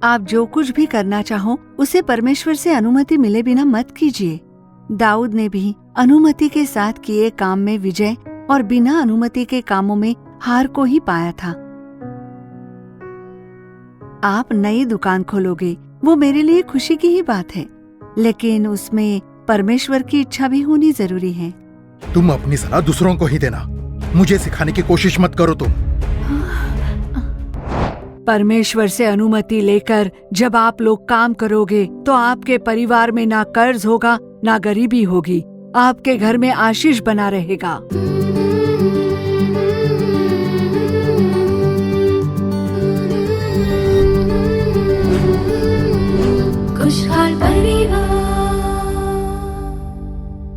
आप जो कुछ भी करना चाहो उसे परमेश्वर से अनुमति मिले बिना मत कीजिए। दाऊद ने भी अनुमति के साथ किए काम में विजय और बिना अनुमति के कामों में हार को ही पाया था। आप नई दुकान खोलोगे, वो मेरे लिए खुशी की ही बात है, लेकिन उसमें परमेश्वर की इच्छा भी होनी जरूरी है। तुम अपनी सलाह दूसरों को ही देना, मुझे सिखाने की कोशिश मत करो तुम। परमेश्वर से अनुमति लेकर जब आप लोग काम करोगे तो आपके परिवार में ना कर्ज होगा ना गरीबी होगी, आपके घर में आशीष बना रहेगा।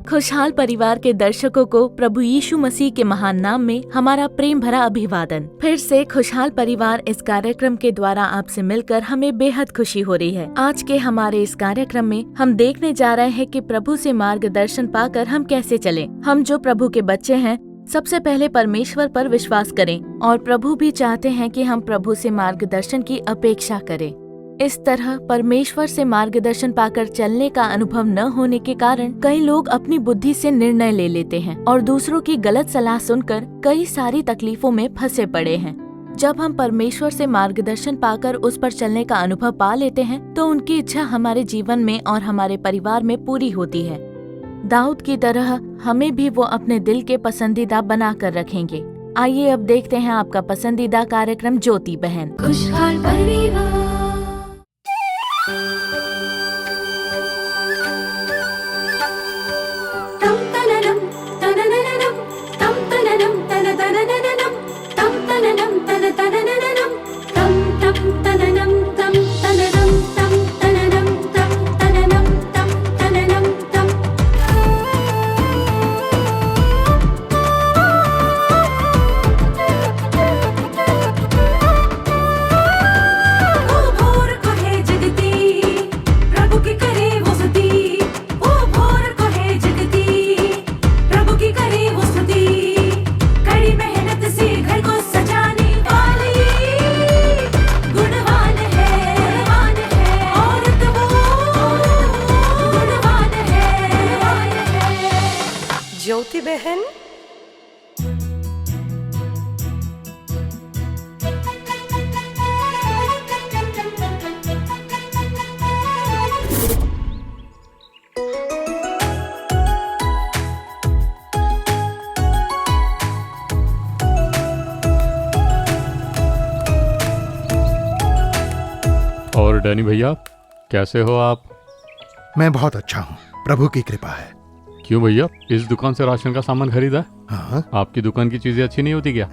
खुशहाल परिवार के दर्शकों को प्रभु यीशु मसीह के महान नाम में हमारा प्रेम भरा अभिवादन। फिर से खुशहाल परिवार इस कार्यक्रम के द्वारा आपसे मिलकर हमें बेहद खुशी हो रही है। आज के हमारे इस कार्यक्रम में हम देखने जा रहे हैं कि प्रभु से मार्गदर्शन पाकर हम कैसे चलें। हम जो प्रभु के बच्चे हैं, सबसे पहले परमेश्वर पर विश्वास करें और प्रभु भी चाहते हैं कि हम प्रभु से मार्गदर्शन की अपेक्षा करें। इस तरह परमेश्वर से मार्गदर्शन पाकर चलने का अनुभव न होने के कारण कई लोग अपनी बुद्धि से निर्णय ले लेते हैं और दूसरों की गलत सलाह सुनकर कई सारी तकलीफों में फंसे पड़े हैं। जब हम परमेश्वर से मार्गदर्शन पाकर उस पर चलने का अनुभव पा लेते हैं तो उनकी इच्छा हमारे जीवन में और हमारे परिवार में पूरी होती है। दाऊद की तरह हमें भी वो अपने दिल के पसंदीदा बना कर रखेंगे। आइए अब देखते हैं आपका पसंदीदा कार्यक्रम ज्योति बहन। खुशहाल परिवार। ज्योति बहन। और डैनी भैया, कैसे हो आप? मैं बहुत अच्छा हूँ, प्रभु की कृपा है। क्यों भैया, इस दुकान से राशन का सामान खरीदा? हाँ। आपकी दुकान की चीजें अच्छी नहीं होती क्या?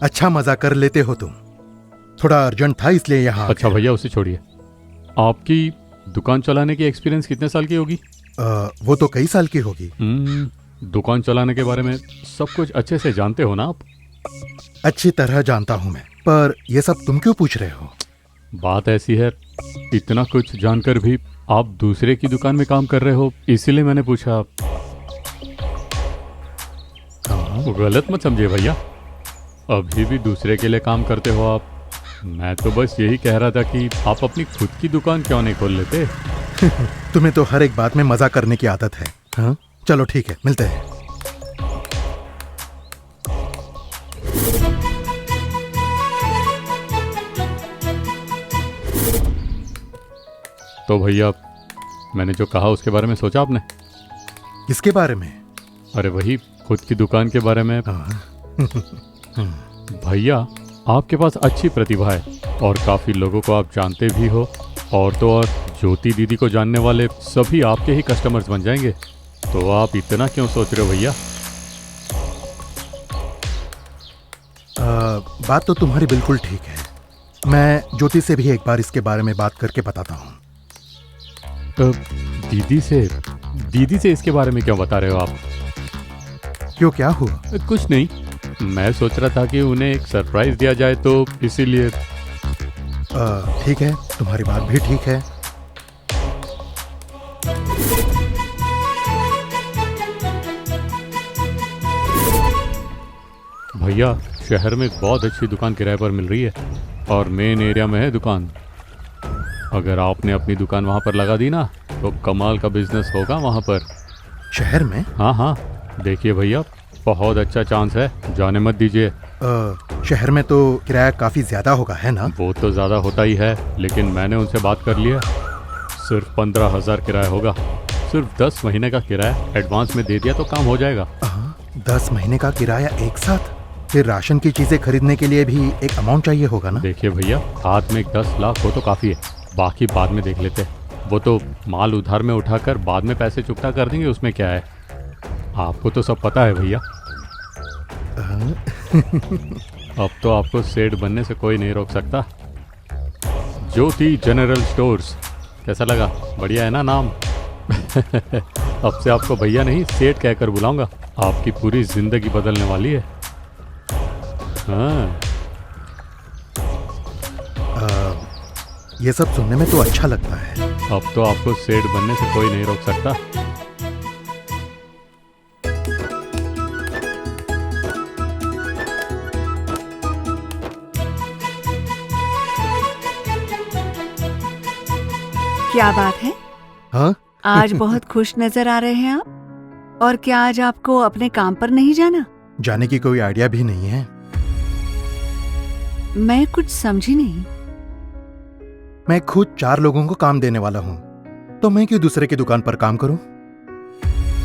अच्छा मजा कर लेते हो तुम, थोड़ा अर्जेंट था इसलिए यहाँ। अच्छा भैया, उसे छोड़िए। आपकी दुकान चलाने की एक्सपीरियंस कितने साल की होगी? वो तो कई साल की होगी। दुकान चलाने के बारे में सब कुछ अच्छे से जानते हो ना आप? अच्छी तरह जानता हूँ मैं, पर ये सब तुम क्यों पूछ रहे हो? बात ऐसी है, इतना कुछ जानकर भी आप दूसरे की दुकान में काम कर रहे हो, इसीलिए मैंने पूछा। गलत मत समझिए भैया, अभी भी दूसरे के लिए काम करते हो आप। मैं तो बस यही कह रहा था कि आप अपनी खुद की दुकान क्यों नहीं खोल लेते? तुम्हें तो हर एक बात में मजा करने की आदत है। हाँ, चलो ठीक है, मिलते हैं। तो भैया, मैंने जो कहा उसके बारे में सोचा आपने? किसके बारे में? अरे वही, खुद की दुकान के बारे में। भैया, आपके पास अच्छी प्रतिभा है और काफ़ी लोगों को आप जानते भी हो, और तो और ज्योति दीदी को जानने वाले सभी आपके ही कस्टमर्स बन जाएंगे। तो आप इतना क्यों सोच रहे हो भैया? बात तो तुम्हारी बिल्कुल ठीक है। मैं ज्योति से भी एक बार इसके बारे में बात करके बताता हूँ। दीदी से इसके बारे में क्यों बता रहे हो आप? क्यों, क्या हुआ? कुछ नहीं, मैं सोच रहा था कि उन्हें एक सरप्राइज दिया जाए, तो इसीलिए। ठीक है, तुम्हारी बात भी ठीक है। भैया, शहर में एक बहुत अच्छी दुकान किराए पर मिल रही है। और मेन एरिया में है दुकान। अगर आपने अपनी दुकान वहाँ पर लगा दी ना तो कमाल का बिजनेस होगा वहाँ पर। शहर में? हाँ हाँ, देखिए भैया, बहुत अच्छा चांस है, जाने मत दीजिए। शहर में तो किराया काफी ज्यादा होगा, है ना? वो तो ज़्यादा होता ही है, लेकिन मैंने उनसे बात कर लिया, सिर्फ 15,000 किराया होगा। सिर्फ 10 महीने का किराया एडवांस में दे दिया तो काम हो जाएगा। 10 महीने का किराया एक साथ? फिर राशन की चीजें खरीदने के लिए भी एक अमाउंट चाहिए होगा ना? देखिए भैया, हाथ में 10 लाख हो तो काफ़ी है, बाकी बाद में देख लेते हैं। वो तो माल उधार में उठाकर बाद में पैसे चुकता कर देंगे, उसमें क्या है, आपको तो सब पता है भैया। अब तो आपको सेठ बनने से कोई नहीं रोक सकता। ज्योति जनरल स्टोर्स, कैसा लगा? बढ़िया है ना नाम? अब से आपको भैया नहीं सेठ कहकर बुलाऊंगा, आपकी पूरी जिंदगी बदलने वाली है। हाँ, ये सब सुनने में तो अच्छा लगता है। अब तो आपको सेठ बनने से कोई नहीं रोक सकता। क्या बात है? हाँ? आज बहुत खुश नजर आ रहे हैं आप। और क्या आज आपको अपने काम पर नहीं जाना? जाने की कोई आइडिया भी नहीं है। मैं कुछ समझी नहीं। मैं खुद 4 लोगों को काम देने वाला हूँ, तो मैं क्यों दूसरे की दुकान पर काम करूँ?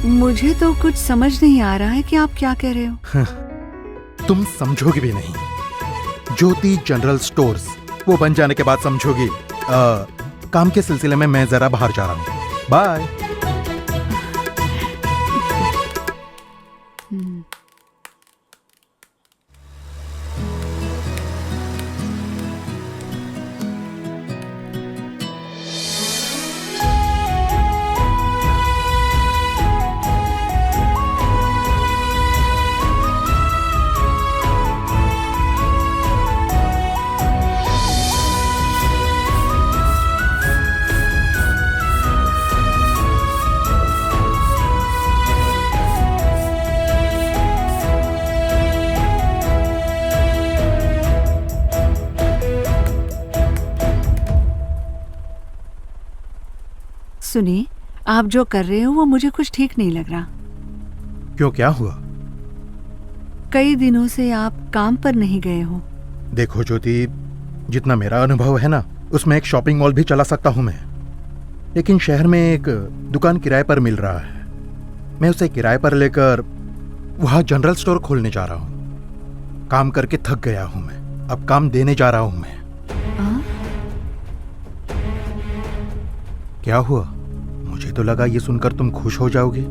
मुझे तो कुछ समझ नहीं आ रहा है कि आप क्या कह रहे हो। तुम समझोगी भी नहीं। ज्योति जनरल स्टोर्स वो बन जाने के बाद समझोगी। काम के सिलसिले में मैं जरा बाहर जा रहा हूँ। बाय। सुनिए, आप जो कर रहे हो वो मुझे कुछ ठीक नहीं लग रहा। क्यों, क्या हुआ? कई दिनों से आप काम पर नहीं गए हो। देखो ज्योति, जितना मेरा अनुभव है ना, उसमें एक शॉपिंग मॉल भी चला सकता हूं मैं। लेकिन शहर में एक दुकान किराए पर मिल रहा है, मैं उसे किराए पर लेकर वहां जनरल स्टोर खोलने जा रहा हूं। काम करके थक गया हूं मैं, अब काम देने जा रहा हूं मैं। क्या हुआ? मुझे तो लगा ये सुनकर तुम खुश हो जाओगे।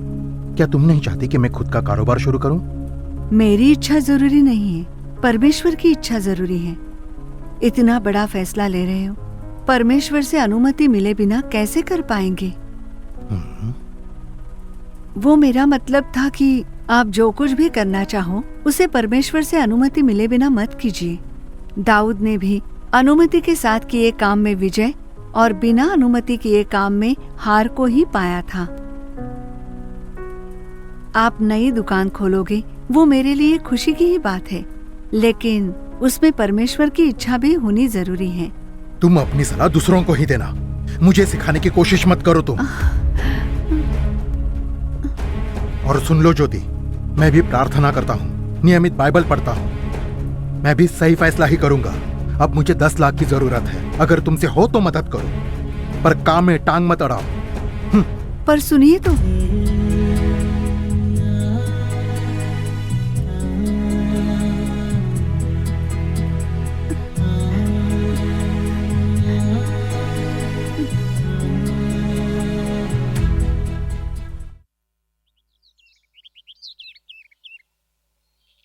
क्या तुम नहीं चाहती कि मैं खुद का कारोबार शुरू करूं? मेरी इच्छा जरूरी नहीं है, परमेश्वर की इच्छा जरूरी है। इतना बड़ा फैसला ले रहे हो, परमेश्वर से अनुमति मिले बिना कैसे कर पाएंगे? वो मेरा मतलब था कि आप जो कुछ भी करना चाहो उसे परमेश्वर से अनुमति मिले बिना मत कीजिए। दाऊद ने भी अनुमति के साथ किए काम में विजय और बिना अनुमति किए काम में हार को ही पाया था। आप नई दुकान खोलोगे, वो मेरे लिए खुशी की ही बात है, लेकिन उसमें परमेश्वर की इच्छा भी होनी जरूरी है। तुम अपनी सलाह दूसरों को ही देना, मुझे सिखाने की कोशिश मत करो तुम। और सुन लो ज्योति, मैं भी प्रार्थना करता हूँ, नियमित बाइबल पढ़ता हूँ। मैं भी सही फैसला ही करूंगा। अब मुझे 10 लाख की जरूरत है, अगर तुमसे हो तो मदद करो, पर काम में टांग मत अड़ाओ। पर सुनिए तो,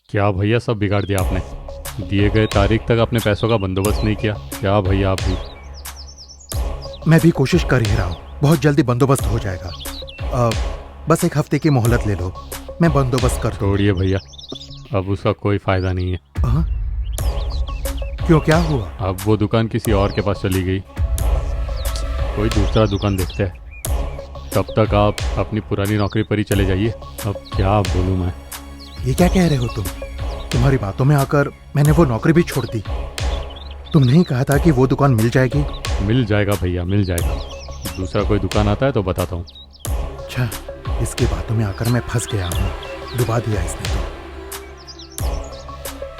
क्या भैया, सब बिगाड़ दिया आपने। दिए गए तारीख तक अपने पैसों का बंदोबस्त नहीं किया। क्या भैया आप भी? मैं भी कोशिश कर ही रहा हूँ, बहुत जल्दी बंदोबस्त हो जाएगा। बस 1 हफ्ते की मोहलत ले लो, मैं बंदोबस्त कर दूँ। छोड़िए भैया, अब उसका कोई फायदा नहीं है। क्यों, क्या हुआ? अब वो दुकान किसी और के पास चली गई, कोई दूसरा दुकान देखते हैं। तब तक आप अपनी पुरानी नौकरी पर ही चले जाइए। अब क्या बोलूँ मैं? ये क्या कह रहे हो तुम? तुम्हारी बातों में आकर मैंने वो नौकरी भी छोड़ दी। तुमने ही कहा था कि वो दुकान मिल जाएगी। मिल जाएगा भैया, मिल जाएगा। दूसरा कोई दुकान आता है तो बताता हूँ। अच्छा, इसकी बातों में आकर मैं फंस गया हूँ। डुबा दिया इसने तो।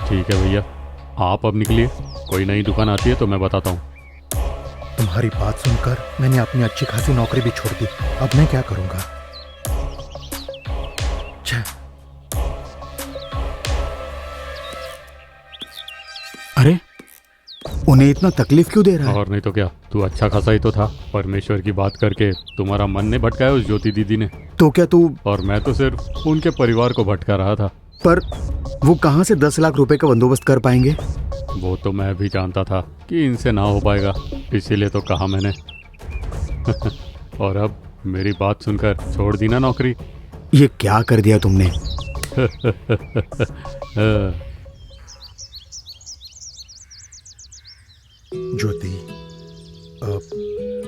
ठीक है भैया, आप अब निकलिए। कोई नई दुकान आती है तो मैं बताता हूँ। तुम्हारी बात सुनकर मैंने अपनी अच्छी खासी नौकरी भी छोड़ दी। अब मैं क्या करूँगा? अच्छा, अरे उन्हें इतना तकलीफ क्यों दे रहा है? और नहीं तो क्या, तू अच्छा खासा ही तो था। परमेश्वर की बात करके तुम्हारा मन नहीं भटकाया उस ज्योति दीदी ने? तो क्या तू? और मैं तो सिर्फ उनके परिवार को भटका रहा था। पर वो कहाँ से 10 लाख रुपए का बंदोबस्त कर पाएंगे? वो तो मैं भी जानता था कि इनसे ना हो पाएगा, इसीलिए तो कहा मैंने। और अब मेरी बात सुनकर छोड़ दी ना नौकरी। ये क्या कर दिया तुमने? ज्योति,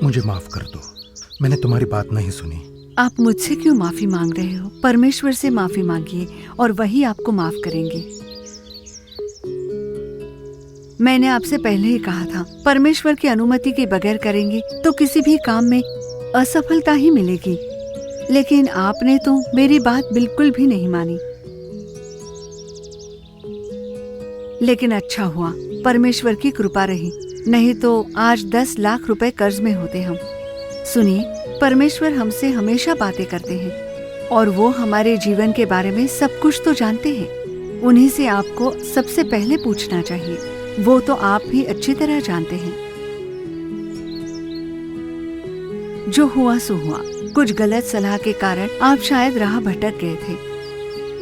मुझे माफ कर दो। मैंने तुम्हारी बात नहीं सुनी। आप मुझसे क्यों माफी मांग रहे हो? परमेश्वर से माफी मांगिए और वही आपको माफ करेंगे। मैंने आपसे पहले ही कहा था, परमेश्वर की अनुमति के बगैर करेंगे तो किसी भी काम में असफलता ही मिलेगी। लेकिन आपने तो मेरी बात बिल्कुल भी नहीं मानी। लेकिन अच्छा हुआ, परमेश्वर की कृपा रही, नहीं तो आज 10 लाख रुपए कर्ज में होते हम। सुनिए, परमेश्वर हमसे हमेशा बातें करते हैं और वो हमारे जीवन के बारे में सब कुछ तो जानते हैं। उन्हीं से आपको सबसे पहले पूछना चाहिए। वो तो आप भी अच्छी तरह जानते हैं। जो हुआ सो हुआ। कुछ गलत सलाह के कारण आप शायद राह भटक गए थे,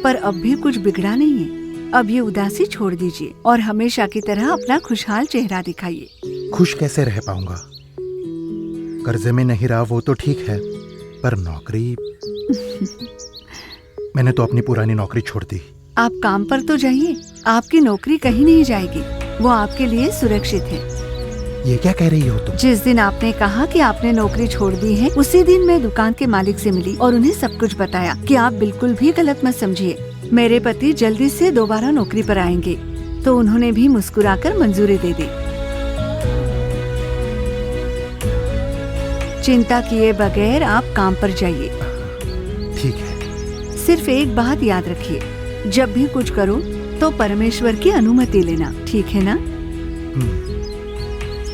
पर अब भी कुछ बिगड़ा नहीं है। अब ये उदासी छोड़ दीजिए और हमेशा की तरह अपना खुशहाल चेहरा दिखाइए। खुश कैसे रह पाऊंगा? कर्जे में नहीं रहा वो तो ठीक है, पर नौकरी मैंने तो अपनी पुरानी नौकरी छोड़ दी। आप काम पर तो जाइए, आपकी नौकरी कहीं नहीं जाएगी, वो आपके लिए सुरक्षित है। ये क्या कह रही हो तुम? जिस दिन आपने कहा कि आपने नौकरी छोड़ दी है, उसी दिन मैं दुकान के मालिक से मिली और उन्हें सब कुछ बताया कि आप बिल्कुल भी गलत मत समझिए, मेरे पति जल्दी से दोबारा नौकरी पर आएंगे। तो उन्होंने भी मुस्कुराकर मंजूरी दे दी। चिंता किए बगैर आप काम पर जाइए। ठीक है। सिर्फ एक बात याद रखिए, जब भी कुछ करो तो परमेश्वर की अनुमति लेना, ठीक है ना?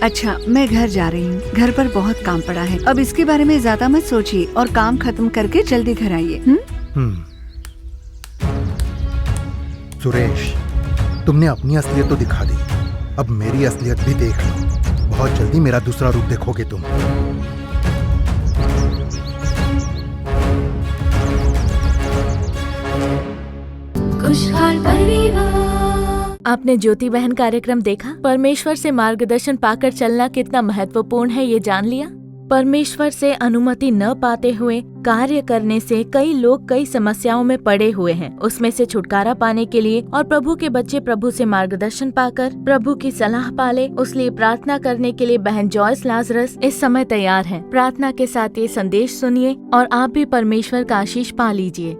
अच्छा, मैं घर जा रही हूँ। घर पर बहुत काम पड़ा है। अब इसके बारे में ज्यादा मत सोचिए और काम खत्म करके जल्दी घर आइए। सुरेश, तुमने अपनी असलियत तो दिखा दी, अब मेरी असलियत भी देख लो। बहुत जल्दी मेरा दूसरा रूप देखोगे तुम। खुशहाल परिवार। आपने ज्योति बहन कार्यक्रम देखा? परमेश्वर से मार्गदर्शन पाकर चलना कितना महत्वपूर्ण है, ये जान लिया? परमेश्वर से अनुमति न पाते हुए कार्य करने से कई लोग कई समस्याओं में पड़े हुए हैं। उसमें से छुटकारा पाने के लिए और प्रभु के बच्चे प्रभु से मार्गदर्शन पाकर प्रभु की सलाह पाले, उसलिए प्रार्थना करने के लिए बहन जॉयस लाजरस इस समय तैयार हैं। प्रार्थना के साथ ये संदेश सुनिए और आप भी परमेश्वर का आशीष पा लीजिए।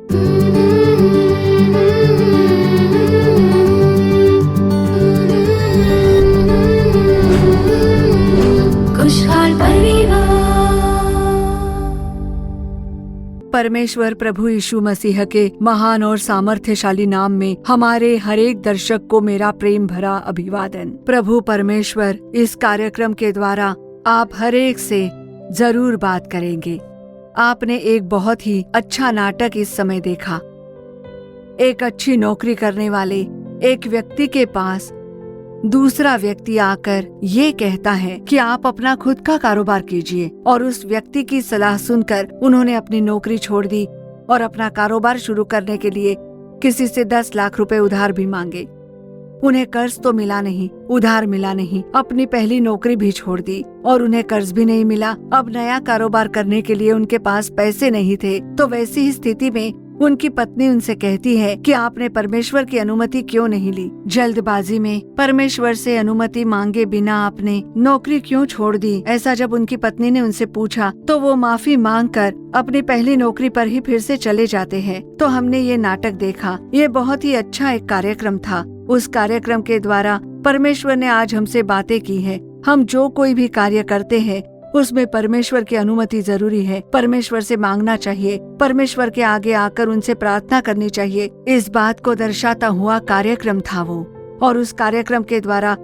खुशहाल परिवार। परमेश्वर प्रभु यीशु मसीह के महान और सामर्थ्यशाली नाम में हमारे हर एक दर्शक को मेरा प्रेम भरा अभिवादन। प्रभु परमेश्वर इस कार्यक्रम के द्वारा आप हर एक से जरूर बात करेंगे। आपने एक बहुत ही अच्छा नाटक इस समय देखा। एक अच्छी नौकरी करने वाले एक व्यक्ति के पास दूसरा व्यक्ति आकर ये कहता है कि आप अपना खुद का कारोबार कीजिए, और उस व्यक्ति की सलाह सुनकर उन्होंने अपनी नौकरी छोड़ दी और अपना कारोबार शुरू करने के लिए किसी से 10 लाख रुपए उधार भी मांगे। उन्हें कर्ज तो मिला नहीं, उधार मिला नहीं, अपनी पहली नौकरी भी छोड़ दी और उन्हें कर्ज भी नहीं मिला। अब नया कारोबार करने के लिए उनके पास पैसे नहीं थे। तो वैसी ही स्थिति में उनकी पत्नी उनसे कहती है कि आपने परमेश्वर की अनुमति क्यों नहीं ली? जल्दबाजी में परमेश्वर से अनुमति मांगे बिना आपने नौकरी क्यों छोड़ दी? ऐसा जब उनकी पत्नी ने उनसे पूछा तो वो माफी मांगकर अपनी पहली नौकरी पर ही फिर से चले जाते हैं। तो हमने ये नाटक देखा। ये बहुत ही अच्छा एक कार्यक्रम था। उस कार्यक्रम के द्वारा परमेश्वर ने आज हमसे बातें की है। हम जो कोई भी कार्य करते हैं उसमें परमेश्वर की अनुमति जरूरी है। परमेश्वर से मांगना चाहिए, परमेश्वर के आगे आकर उनसे प्रार्थना करनी चाहिए। इस बात को दर्शाता हुआ कार्यक्रम था वो, और उस कार्यक्रम के द्वारा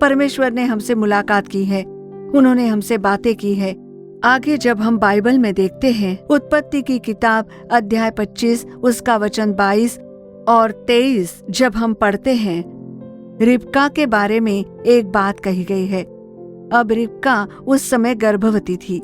परमेश्वर ने हमसे मुलाकात की है, उन्होंने हमसे बातें की है। आगे जब हम बाइबल में देखते हैं, उत्पत्ति की किताब अध्याय 25 उसका वचन 22 और 23 जब हम पढ़ते हैं, रिबका के बारे में एक बात कही गई है। अब रिबका उस समय गर्भवती थी।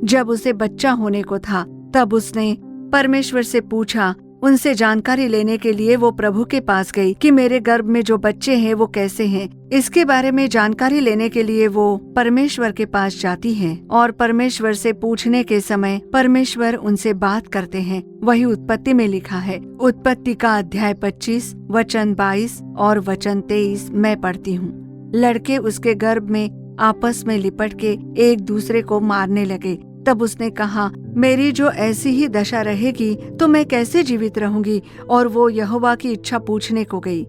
जब उसे बच्चा होने को था तब उसने परमेश्वर से पूछा। उनसे जानकारी लेने के लिए वो प्रभु के पास गई कि मेरे गर्भ में जो बच्चे हैं वो कैसे हैं। इसके बारे में जानकारी लेने के लिए वो परमेश्वर के पास जाती हैं और परमेश्वर से पूछने के समय परमेश्वर उनसे बात करते हैं। वही उत्पत्ति में लिखा है। उत्पत्ति का अध्याय 25 वचन 22 और वचन 23 मैं पढ़ती हूँ। लड़के उसके गर्भ में आपस में लिपट के एक दूसरे को मारने लगे। तब उसने कहा, मेरी जो ऐसी ही दशा रहेगी तो मैं कैसे जीवित रहूंगी। और वो यहोवा की इच्छा पूछने को गई।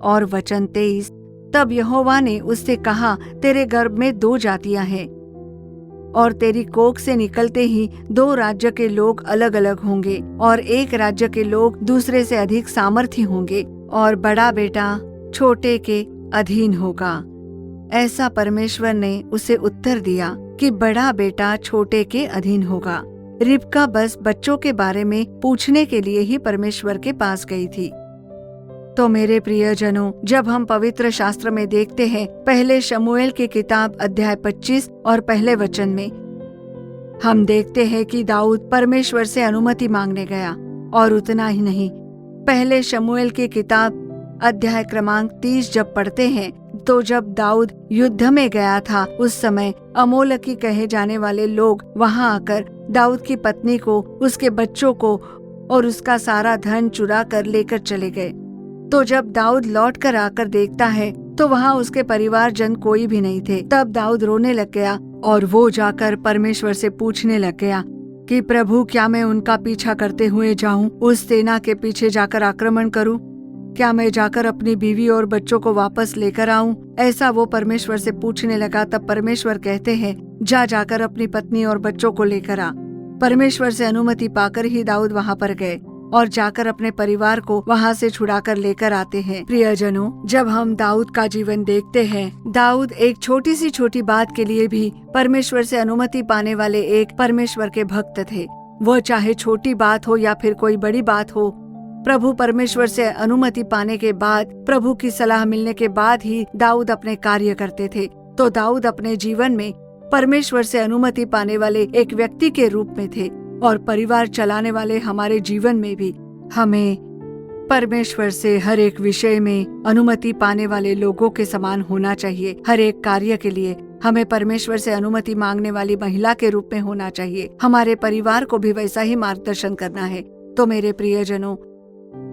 और वचन 23, तब यहोवा ने उससे कहा, तेरे गर्भ में 2 जातियां हैं और तेरी कोख से निकलते ही 2 राज्य के लोग अलग अलग होंगे और एक राज्य के लोग दूसरे से अधिक सामर्थी होंगे और बड़ा बेटा छोटे के अधीन होगा। ऐसा परमेश्वर ने उसे उत्तर दिया कि बड़ा बेटा छोटे के अधीन होगा। रिबका बस बच्चों के बारे में पूछने के लिए ही परमेश्वर के पास गई थी। तो मेरे प्रियजनों, जब हम पवित्र शास्त्र में देखते हैं, पहले शमूएल की किताब अध्याय 25 और पहले वचन में हम देखते हैं कि दाऊद परमेश्वर से अनुमति मांगने गया। और उतना ही नहीं, पहले शमूएल की किताब अध्याय क्रमांक 30 जब पढ़ते हैं तो जब दाऊद युद्ध में गया था उस समय अमोलकी कहे जाने वाले लोग वहां आकर दाऊद की पत्नी को, उसके बच्चों को और उसका सारा धन चुरा कर लेकर चले गए। तो जब दाऊद लौट कर आकर देखता है तो वहां उसके परिवारजन कोई भी नहीं थे। तब दाऊद रोने लग गया और वो जाकर परमेश्वर से पूछने लग गया कि प्रभु, क्या मैं उनका पीछा करते हुए जाऊं, उस सेना के पीछे जाकर आक्रमण करूं? क्या मैं जाकर अपनी बीवी और बच्चों को वापस लेकर आऊं? ऐसा वो परमेश्वर से पूछने लगा। तब परमेश्वर कहते हैं, जा जाकर अपनी पत्नी और बच्चों को लेकर आ। परमेश्वर से अनुमति पाकर ही दाऊद वहां पर गए और जाकर अपने परिवार को वहां से छुड़ाकर लेकर आते हैं। प्रियजनों, जब हम दाऊद का जीवन देखते हैं, दाऊद एक छोटी बात के लिए भी परमेश्वर से अनुमति पाने वाले एक परमेश्वर के भक्त थे। वह चाहे छोटी बात हो या फिर कोई बड़ी बात हो, प्रभु परमेश्वर से अनुमति पाने के बाद, प्रभु की सलाह मिलने के बाद ही दाऊद अपने कार्य करते थे। तो दाऊद अपने जीवन में परमेश्वर से अनुमति पाने वाले एक व्यक्ति के रूप में थे और परिवार चलाने वाले हमारे जीवन में भी हमें परमेश्वर से हर एक विषय में अनुमति पाने वाले लोगों के समान होना चाहिए। हर एक कार्य के लिए हमें परमेश्वर से अनुमति मांगने वाली महिला के रूप में होना चाहिए। हमारे परिवार को भी वैसा ही मार्गदर्शन करना है। तो मेरे प्रियजनों,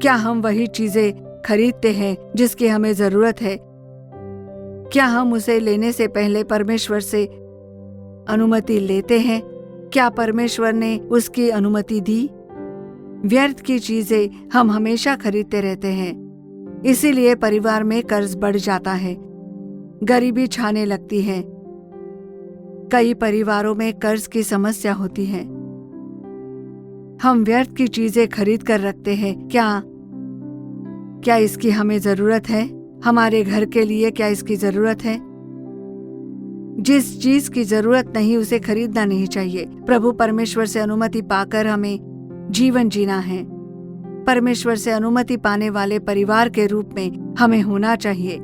क्या हम वही चीजें खरीदते हैं जिसकी हमें जरूरत है? क्या हम उसे लेने से पहले परमेश्वर से अनुमति लेते हैं? क्या परमेश्वर ने उसकी अनुमति दी? व्यर्थ की चीजें हम हमेशा खरीदते रहते हैं, इसीलिए परिवार में कर्ज बढ़ जाता है, गरीबी छाने लगती है। कई परिवारों में कर्ज की समस्या होती है। हम व्यर्थ की चीजें खरीद कर रखते हैं। क्या इसकी हमें जरूरत है? हमारे घर के लिए क्या इसकी जरूरत है? जिस चीज की जरूरत नहीं उसे खरीदना नहीं चाहिए। प्रभु परमेश्वर से अनुमति पाकर हमें जीवन जीना है। परमेश्वर से अनुमति पाने वाले परिवार के रूप में हमें होना चाहिए।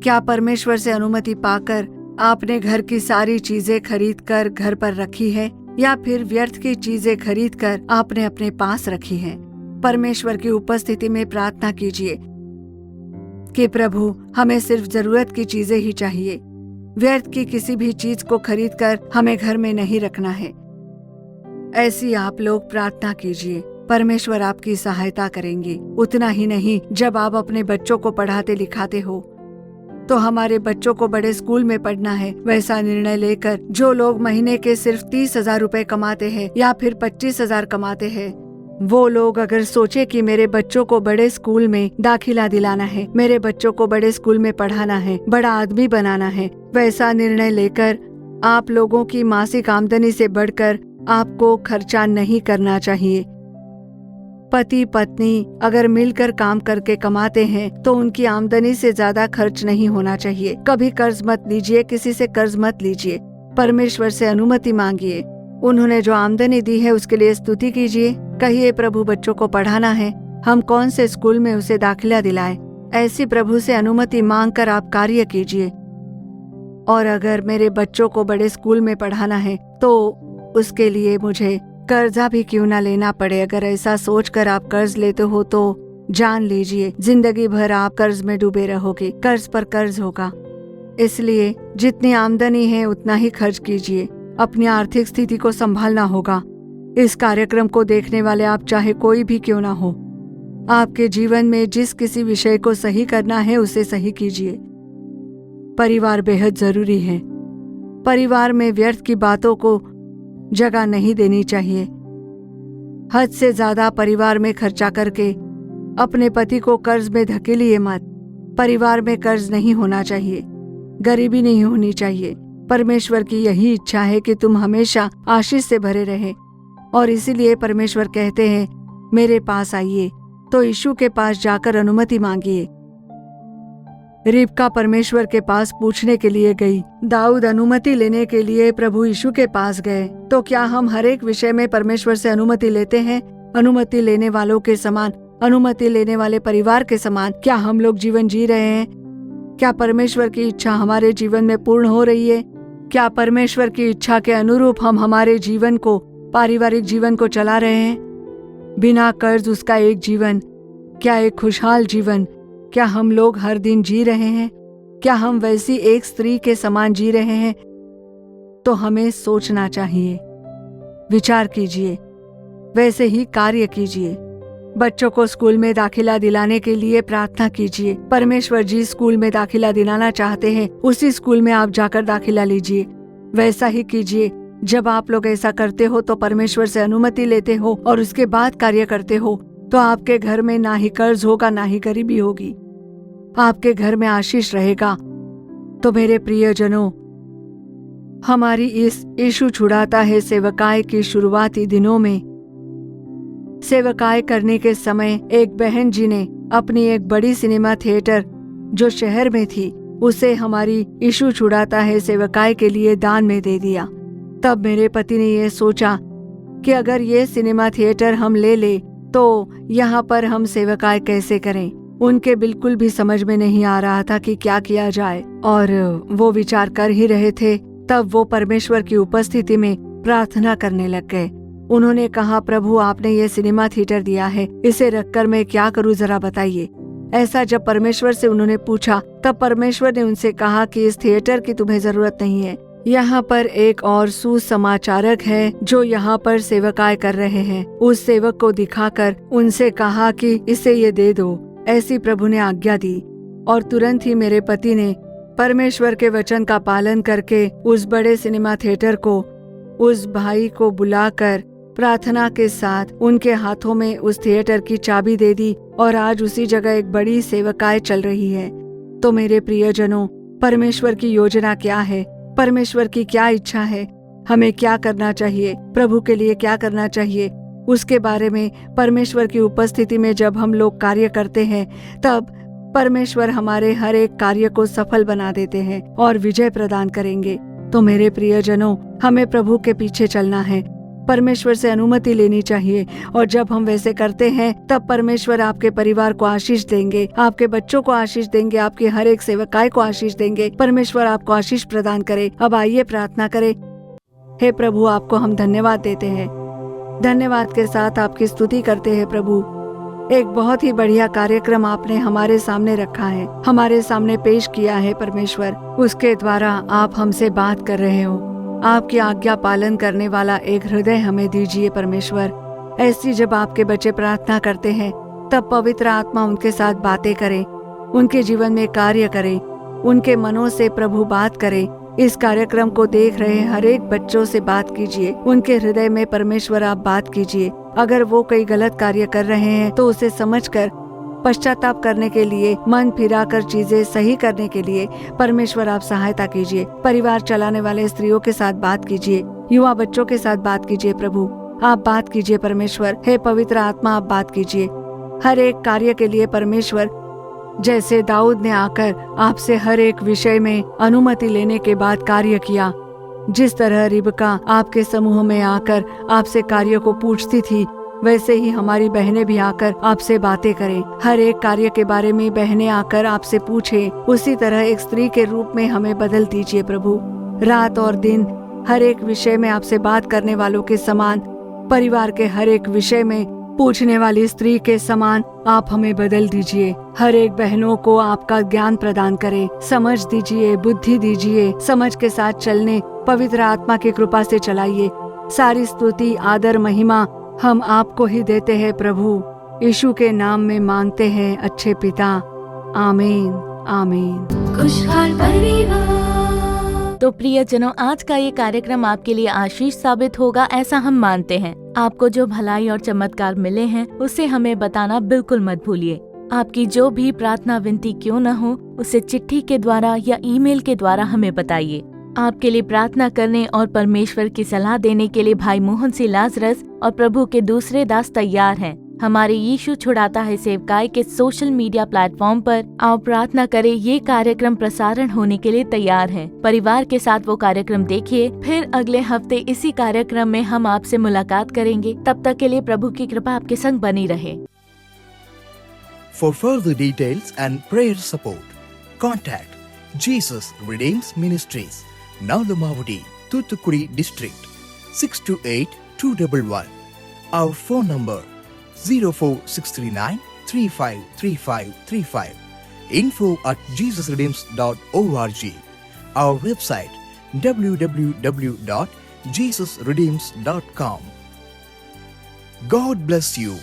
क्या परमेश्वर से अनुमति पाकर आपने घर की सारी चीजें खरीद कर घर पर रखी है, या फिर व्यर्थ की चीजें खरीद कर आपने अपने पास रखी है? परमेश्वर की उपस्थिति में प्रार्थना कीजिए कि प्रभु, हमें सिर्फ जरूरत की चीजें ही चाहिए। व्यर्थ की किसी भी चीज को खरीद कर हमें घर में नहीं रखना है। ऐसी आप लोग प्रार्थना कीजिए, परमेश्वर आपकी सहायता करेंगे। उतना ही नहीं, जब आप अपने बच्चों को पढ़ाते लिखाते हो तो हमारे बच्चों को बड़े स्कूल में पढ़ना है, वैसा निर्णय लेकर जो लोग महीने के सिर्फ 30,000 रुपए कमाते हैं या फिर 25,000 कमाते हैं, वो लोग अगर सोचे कि मेरे बच्चों को बड़े स्कूल में दाखिला दिलाना है, मेरे बच्चों को बड़े स्कूल में पढ़ाना है, बड़ा आदमी बनाना है, वैसा निर्णय लेकर आप लोगों की मासिक आमदनी से बढ़कर आपको खर्चा नहीं करना चाहिए। पति पत्नी अगर मिलकर काम करके कमाते हैं तो उनकी आमदनी से ज्यादा खर्च नहीं होना चाहिए। कभी कर्ज मत लीजिए, किसी से कर्ज मत लीजिए, परमेश्वर से अनुमति मांगिए। उन्होंने जो आमदनी दी है उसके लिए स्तुति कीजिए। कहिए, प्रभु बच्चों को पढ़ाना है, हम कौन से स्कूल में उसे दाखिला दिलाएं। ऐसी प्रभु से अनुमति मांगकर आप कार्य कीजिए। और अगर मेरे बच्चों को बड़े स्कूल में पढ़ाना है तो उसके लिए मुझे कर्जा भी क्यों ना लेना पड़े। अगर ऐसा सोचकर आप कर्ज लेते हो तो जान लीजिए जिंदगी भर आप कर्ज में डूबे रहोगे, कर्ज पर कर्ज होगा। इसलिए जितनी आमदनी है उतना ही खर्च कीजिए। अपनी आर्थिक स्थिति को संभालना होगा। इस कार्यक्रम को देखने वाले आप चाहे कोई भी क्यों ना हो, आपके जीवन में जिस किसी विषय को सही करना है उसे सही कीजिए। परिवार बेहद जरूरी है। परिवार में व्यर्थ की बातों को जगह नहीं देनी चाहिए। हद से ज्यादा परिवार में खर्चा करके अपने पति को कर्ज में धकेलिए मत। परिवार में कर्ज नहीं होना चाहिए, गरीबी नहीं होनी चाहिए। परमेश्वर की यही इच्छा है कि तुम हमेशा आशीष से भरे रहे, और इसीलिए परमेश्वर कहते हैं, मेरे पास आइए। तो यीशु के पास जाकर अनुमति मांगिए। रिबका परमेश्वर के पास पूछने के लिए गई, दाऊद अनुमति लेने के लिए प्रभु यीशु के पास गए। तो क्या हम हर एक विषय में परमेश्वर से अनुमति लेते हैं? अनुमति लेने वालों के समान, अनुमति लेने वाले परिवार के समान क्या हम लोग जीवन जी रहे हैं? क्या परमेश्वर की इच्छा हमारे जीवन में पूर्ण हो रही है? क्या परमेश्वर की इच्छा के अनुरूप हम हमारे जीवन को, पारिवारिक जीवन को चला रहे हैं? बिना कर्ज उसका एक जीवन, क्या एक खुशहाल जीवन क्या हम लोग हर दिन जी रहे हैं? क्या हम वैसी एक स्त्री के समान जी रहे हैं? तो हमें सोचना चाहिए, विचार कीजिए, वैसे ही कार्य कीजिए। बच्चों को स्कूल में दाखिला दिलाने के लिए प्रार्थना कीजिए। परमेश्वर जिस स्कूल में दाखिला दिलाना चाहते हैं उसी स्कूल में आप जाकर दाखिला लीजिए। वैसा ही कीजिए। जब आप लोग ऐसा करते हो तो परमेश्वर से अनुमति लेते हो और उसके बाद कार्य करते हो, तो आपके घर में ना ही कर्ज होगा, ना ही गरीबी होगी, आपके घर में आशीष रहेगा। तो मेरे प्रियजनों, हमारी इस यीशु छुड़ाता है सेवकाई की शुरुआती दिनों में सेवकाई करने के समय एक बहन जी ने अपनी एक बड़ी सिनेमा थिएटर जो शहर में थी उसे हमारी यीशु छुड़ाता है सेवकाई के लिए दान में दे दिया। तब मेरे पति ने ये सोचा कि अगर ये सिनेमा थिएटर हम ले ले तो यहाँ पर हम सेवकाई कैसे करें। उनके बिल्कुल भी समझ में नहीं आ रहा था कि क्या किया जाए, और वो विचार कर ही रहे थे तब वो परमेश्वर की उपस्थिति में प्रार्थना करने लग गए। उन्होंने कहा, प्रभु आपने ये सिनेमा थिएटर दिया है, इसे रखकर मैं क्या करूं जरा बताइए। ऐसा जब परमेश्वर से उन्होंने पूछा तब परमेश्वर ने उनसे कहा कि इस थिएटर की तुम्हें जरूरत नहीं है। यहाँ पर एक और सुसमाचारक है जो यहाँ पर सेवकाई कर रहे हैं। उस सेवक को दिखाकर उनसे कहा कि इसे ये दे दो। ऐसी प्रभु ने आज्ञा दी और तुरंत ही मेरे पति ने परमेश्वर के वचन का पालन करके उस बड़े सिनेमा थिएटर को उस भाई को बुलाकर प्रार्थना के साथ उनके हाथों में उस थिएटर की चाबी दे दी, और आज उसी जगह एक बड़ी सेवकाई चल रही है। तो मेरे प्रियजनों, परमेश्वर की योजना क्या है, परमेश्वर की क्या इच्छा है, हमें क्या करना चाहिए, प्रभु के लिए क्या करना चाहिए, उसके बारे में परमेश्वर की उपस्थिति में जब हम लोग कार्य करते हैं तब परमेश्वर हमारे हर एक कार्य को सफल बना देते हैं और विजय प्रदान करेंगे। तो मेरे प्रियजनों, हमें प्रभु के पीछे चलना है, परमेश्वर से अनुमति लेनी चाहिए, और जब हम वैसे करते हैं तब परमेश्वर आपके परिवार को आशीष देंगे, आपके बच्चों को आशीष देंगे, आपके हर एक सेवकाई को आशीष देंगे। परमेश्वर आपको आशीष प्रदान करे। अब आइए प्रार्थना करें। हे प्रभु, आपको हम धन्यवाद देते हैं, धन्यवाद के साथ आपकी स्तुति करते हैं। प्रभु, एक बहुत ही बढ़िया कार्यक्रम आपने हमारे सामने रखा है, हमारे सामने पेश किया है। परमेश्वर, उसके द्वारा आप हमसे बात कर रहे हो। आपकी आज्ञा पालन करने वाला एक हृदय हमें दीजिए परमेश्वर। ऐसी जब आपके बच्चे प्रार्थना करते हैं तब पवित्र आत्मा उनके साथ बातें करे, उनके जीवन में कार्य करे, उनके मनों से प्रभु बात करे। इस कार्यक्रम को देख रहे हर एक बच्चों से बात कीजिए, उनके हृदय में परमेश्वर आप बात कीजिए। अगर वो कोई गलत कार्य कर रहे हैं तो उसे समझकर पश्चाताप करने के लिए, मन फिराकर चीजें सही करने के लिए परमेश्वर आप सहायता कीजिए। परिवार चलाने वाले स्त्रियों के साथ बात कीजिए, युवा बच्चों के साथ बात कीजिए। प्रभु आप बात कीजिए परमेश्वर। हे पवित्र आत्मा आप बात कीजिए हर एक कार्य के लिए परमेश्वर। जैसे दाऊद ने आकर आपसे हर एक विषय में अनुमति लेने के बाद कार्य किया, जिस तरह रिबका आपके समूह में आकर आपसे कार्य को पूछती थी, वैसे ही हमारी बहनें भी आकर आपसे बातें करें। हर एक कार्य के बारे में बहनें आकर आपसे पूछें। उसी तरह एक स्त्री के रूप में हमें बदल दीजिए प्रभु। रात और दिन हर एक विषय में आपसे बात करने वालों के समान, परिवार के हर एक विषय में पूछने वाली स्त्री के समान आप हमें बदल दीजिए। हर एक बहनों को आपका ज्ञान प्रदान करें, समझ दीजिए, बुद्धि दीजिए। समझ के साथ चलने पवित्र आत्मा की कृपा से चलाइए। सारी स्तुति, आदर, महिमा हम आपको ही देते हैं प्रभु। यीशु के नाम में मांगते हैं अच्छे पिता, आमीन आमीन। खुशहाल परिवार। तो प्रियजनों, आज का ये कार्यक्रम आपके लिए आशीष साबित होगा, ऐसा हम मानते हैं। आपको जो भलाई और चमत्कार मिले हैं उसे हमें बताना बिल्कुल मत भूलिए। आपकी जो भी प्रार्थना विनती क्यों न हो, उसे चिट्ठी के द्वारा या ईमेल के द्वारा हमें बताइए। आपके लिए प्रार्थना करने और परमेश्वर की सलाह देने के लिए भाई मोहन सिंह लाजरस और प्रभु के दूसरे दास तैयार हैं। हमारे यीशु छुड़ाता है सेवकाई के सोशल मीडिया प्लेटफॉर्म पर आओ प्रार्थना करें, ये कार्यक्रम प्रसारण होने के लिए तैयार है। परिवार के साथ वो कार्यक्रम देखिए। फिर अगले हफ्ते इसी कार्यक्रम में हम आपसे मुलाकात करेंगे। तब तक के लिए प्रभु की कृपा आपके संग बनी रहे। For further details and prayer support, contact Jesus Redeems Ministries, Nalumavudi, Thoothukudi District, 628-211. Our phone number 04639 353535. info@jesusredeems.org. Our website www.jesusredeems.com. God bless you.